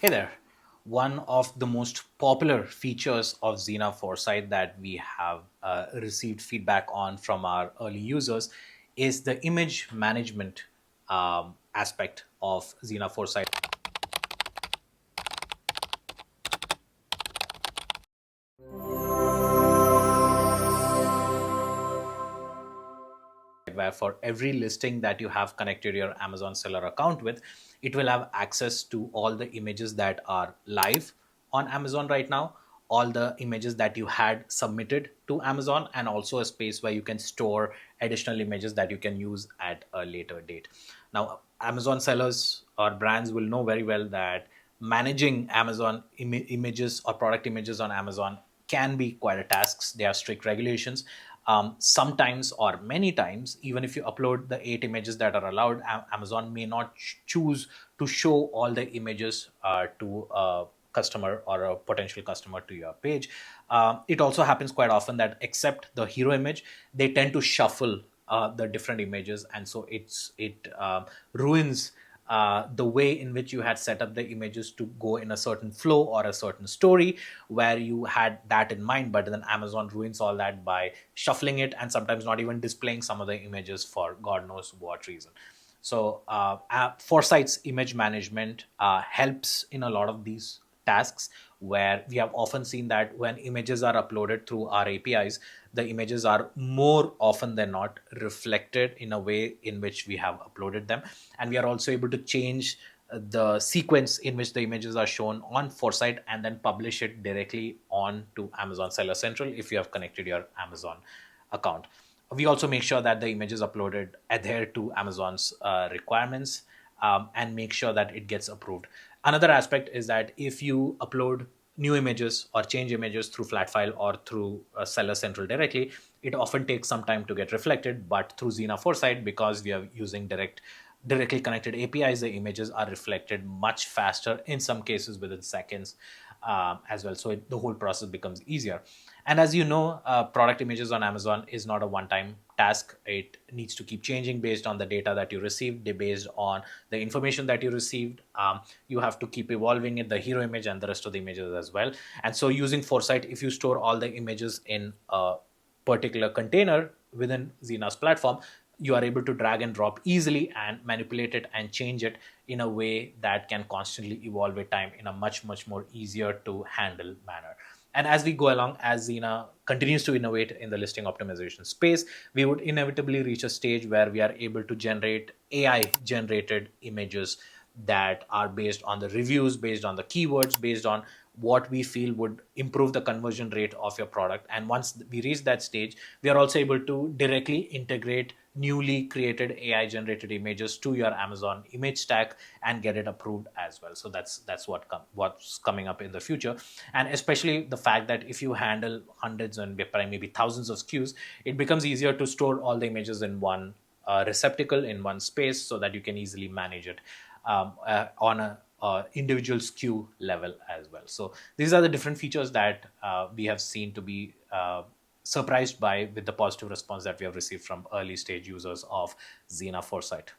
Hey there. One of the most popular features of Xena Foresight that we have received feedback on from our early users is the image management aspect of Xena Foresight, where for every listing that you have connected your Amazon seller account with, it will have access to all the images that are live on Amazon right now, all the images that you had submitted to Amazon, and also a space where you can store additional images that you can use at a later date. Now, Amazon sellers or brands will know very well that managing Amazon images or product images on Amazon can be quite a task. There are strict regulations. Sometimes or many times, even if you upload the 8 images that are allowed, Amazon may not choose to show all the images to a customer or a potential customer to your page. It also happens quite often that except the hero image, they tend to shuffle the different images, and so it ruins the way in which you had set up the images to go in a certain flow or a certain story where you had that in mind, but then Amazon ruins all that by shuffling it and sometimes not even displaying some of the images for God knows what reason. So Foresight's image management helps in a lot of these tasks, where we have often seen that when images are uploaded through our APIs, the images are more often than not reflected in a way in which we have uploaded them. And we are also able to change the sequence in which the images are shown on Foresight and then publish it directly on to Amazon Seller Central if you have connected your Amazon account. We also make sure that the images uploaded adhere to Amazon's requirements, and make sure that it gets approved. Another aspect is that if you upload new images or change images through flat file or through Seller Central directly, it often takes some time to get reflected. But through Xena Foresight, because we are using directly connected APIs, the images are reflected much faster, in some cases within seconds as well. So the whole process becomes easier. And as you know, product images on Amazon is not a one-time task. It needs to keep changing based on the data that you received, based on the information that you received. You have to keep evolving it, the hero image and the rest of the images as well. And so using Foresight, if you store all the images in a particular container within Xena's platform, you are able to drag and drop easily and manipulate it and change it in a way that can constantly evolve with time in a much more easier to handle manner. And as we go along, as Xena continues to innovate in the listing optimization space, we would inevitably reach a stage where we are able to generate AI generated images that are based on the reviews, based on the keywords, based on what we feel would improve the conversion rate of your product. And once we reach that stage, we are also able to directly integrate newly created AI generated images to your Amazon image stack and get it approved as well. So that's what's coming up in the future. And especially the fact that if you handle hundreds and maybe thousands of SKUs, it becomes easier to store all the images in one receptacle in one space so that you can easily manage it on a individual SKU level as well. So these are the different features that we have seen to be surprised by with the positive response that we have received from early stage users of Xena Foresight.